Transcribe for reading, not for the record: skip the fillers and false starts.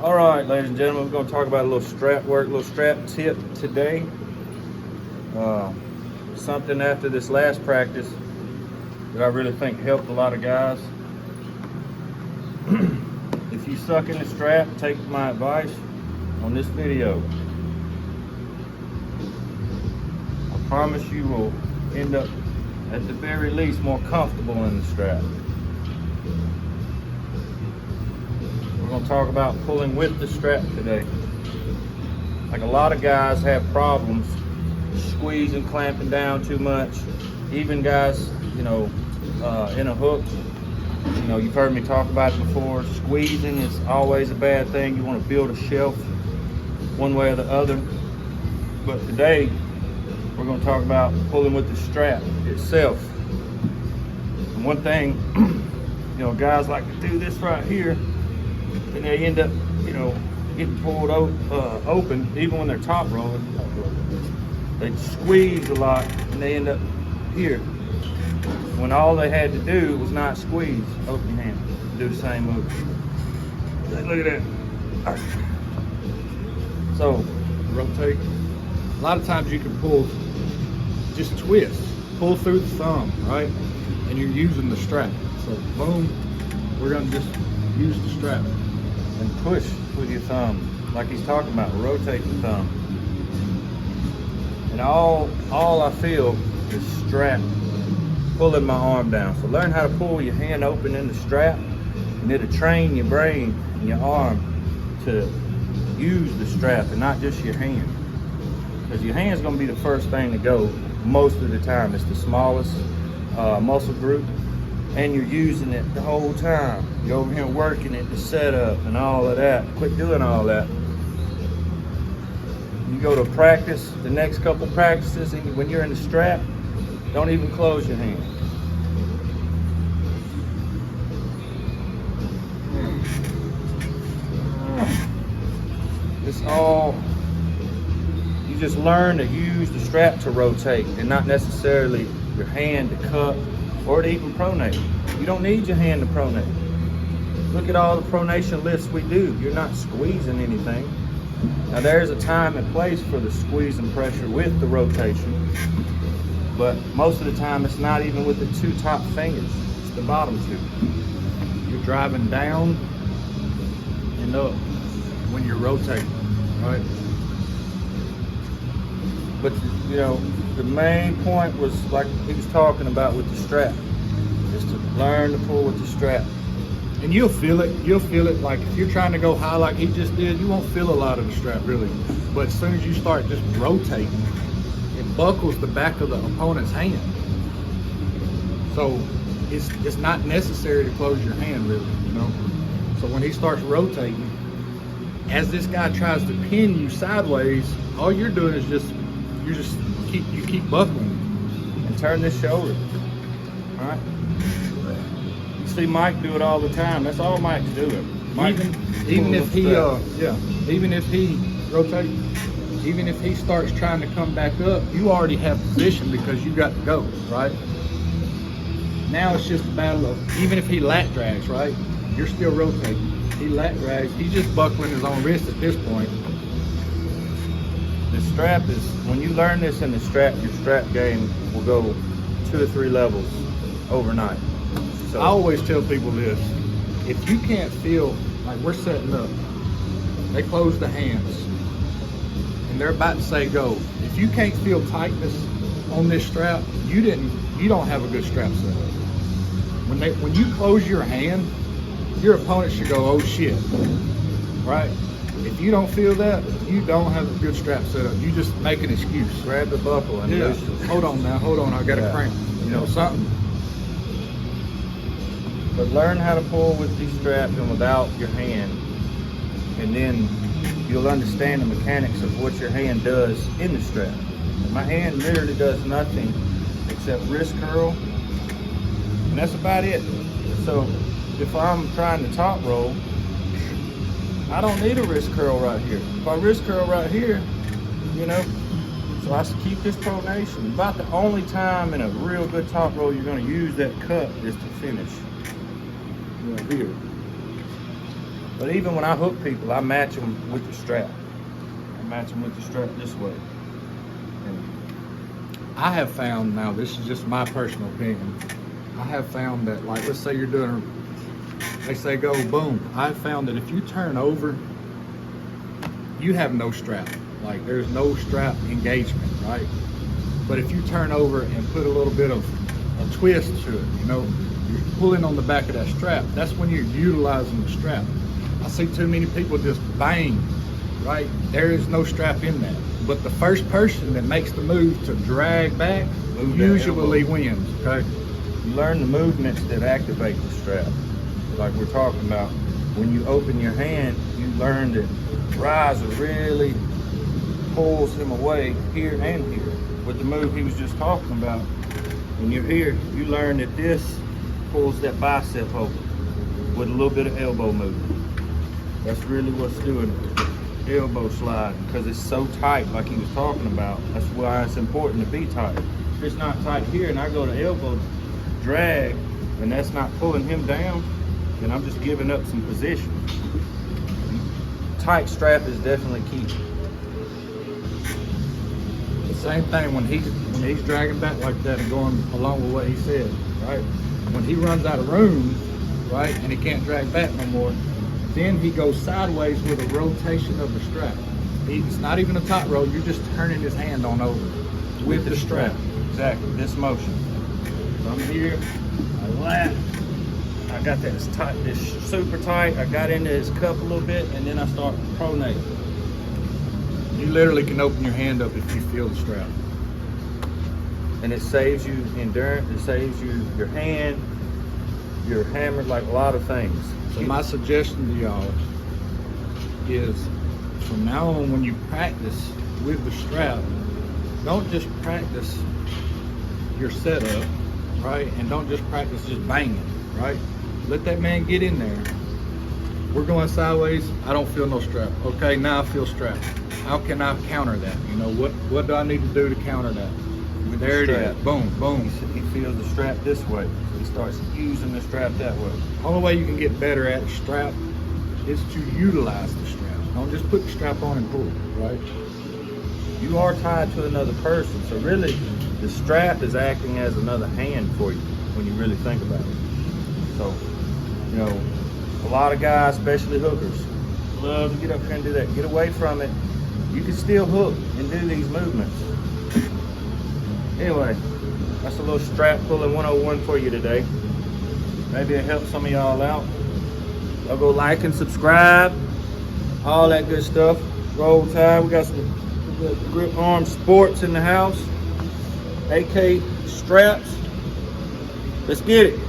All right, ladies and gentlemen, we're going to talk about a little strap work, a little strap tip today. Something after this last practice that I really think helped a lot of guys. If you suck in the strap, take my advice on this video. I promise you will end up, at the very least, more comfortable in the strap. We're going to talk about pulling with the strap today. Like a lot of guys have problems squeezing, clamping down too much. Even guys, in a hook, you've heard me talk about it before. Squeezing is always a bad thing. You want to build a shelf one way or the other. But today, we're going to talk about pulling with the strap itself. And one thing, guys like to do this right here, and they end up, getting pulled open, even when they're top rolling. They squeeze a lot, and they end up here. When all they had to do was not squeeze. Open your hand. Do the same move. Look at that. All right. So, rotate. A lot of times you can pull, just twist. Pull through the thumb, right? And you're using the strap. So, boom. We're going to just use the strap. And push with your thumb, like he's talking about, rotate the thumb. And all I feel is strap pulling my arm down. So learn how to pull your hand open in the strap, and it'll train your brain and your arm to use the strap and not just your hand. Because your hand's gonna be the first thing to go most of the time. It's the smallest muscle group, and you're using it the whole time. You're over here working it, the setup and all of that. Quit doing all that. You go to practice, the next couple practices, and when you're in the strap, don't even close your hand. It's all, you just learn to use the strap to rotate and not necessarily your hand to cup or to even pronate. You don't need your hand to pronate. Look at all the pronation lifts we do. You're not squeezing anything. Now there's a time and place for the squeeze and pressure with the rotation, but most of the time it's not even with the two top fingers, it's the bottom two. You're driving down and up when you're rotating, right? But the main point was, like he was talking about with the strap, is to learn to pull with the strap. And you'll feel it, like if you're trying to go high like he just did, you won't feel a lot of the strap really. But as soon as you start just rotating, it buckles the back of the opponent's hand. So it's not necessary to close your hand really, So when he starts rotating, as this guy tries to pin you sideways, all you're doing is you keep buckling and turn this shoulder. All right. See Mike do it all the time. That's all Mike's doing. Even if he rotates, even if he starts trying to come back up, you already have position because you got to go, right? Now it's just a battle of, even if he lat drags, right? You're still rotating. He lat drags. He's just buckling his own wrist at this point. The strap is, when you learn this in the strap, your strap game will go 2 or 3 levels overnight. So I always tell people this: if you can't feel, like we're setting up, they close the hands and they're about to say go. If you can't feel tightness on this strap, you don't have a good strap setup. When you close your hand, your opponent should go, oh shit, right? If you don't feel that, you don't have a good strap setup. You just make an excuse. Grab the buckle and loosen it. Hold on, I got a cramp. Something. But learn how to pull with these straps and without your hand, and then you'll understand the mechanics of what your hand does in the strap. My hand literally does nothing except wrist curl, and that's about it. So if I'm trying to top roll, I don't need a wrist curl right here. If I wrist curl right here, so I keep this pronation. About the only time in a real good top roll you're going to use that cut is to finish. Here. But even when I hook people, I match them with the strap. I match them with the strap this way. I have found, now this is just my personal opinion, I have found that, like, let's say you're doing, they say go boom. I've found that if you turn over, you have no strap. Like, there's no strap engagement, right? But if you turn over and put a little bit of a twist to it, you know, you're pulling on the back of that strap, that's when you're utilizing the strap. I see too many people just bang, right? There is no strap in that. But the first person that makes the move to drag back usually wins, okay? You learn the movements that activate the strap. Like we're talking about, when you open your hand, you learn that riser really pulls him away here and here. With the move he was just talking about, when you're here, you learn that this pulls that bicep open with a little bit of elbow movement. That's really what's doing it. Elbow slide, because it's so tight, like he was talking about. That's why it's important to be tight. If it's not tight here and I go to elbow drag and that's not pulling him down, then I'm just giving up some position. Tight strap is definitely key. The same thing when he's dragging back like that and going along with what he said, right? When he runs out of room, right, and he can't drag back no more, then he goes sideways with a rotation of the strap. It's not even a top roll, you're just turning his hand on over with the strap. Exactly, this motion. So I'm here, I lap, I got that tight, this super tight, I got into his cup a little bit, and then I start pronating. You literally can open your hand up if you feel the strap. And it saves you endurance, it saves you your hand, your hammer, like a lot of things. So my suggestion to y'all is, from now on, when you practice with the strap, don't just practice your setup, right? And don't just practice just banging, right? Let that man get in there. We're going sideways, I don't feel no strap. Okay, now I feel strap. How can I counter that? You know, what do I need to do to counter that? With there the it is, boom, boom. He feels the strap this way. He starts using the strap that way. Only way you can get better at the strap is to utilize the strap. Don't just put the strap on and pull, right? You are tied to another person, so really the strap is acting as another hand for you when you really think about it. So, you know, a lot of guys, especially hookers, love to get up here and do that. Get away from it. You can still hook and do these movements. Anyway, that's a little strap pulling 101 for you today. Maybe it helps some of y'all out. Y'all go like and subscribe, all that good stuff. Roll Tide, we got some Grip Arm Sports in the house. AK straps. Let's get it.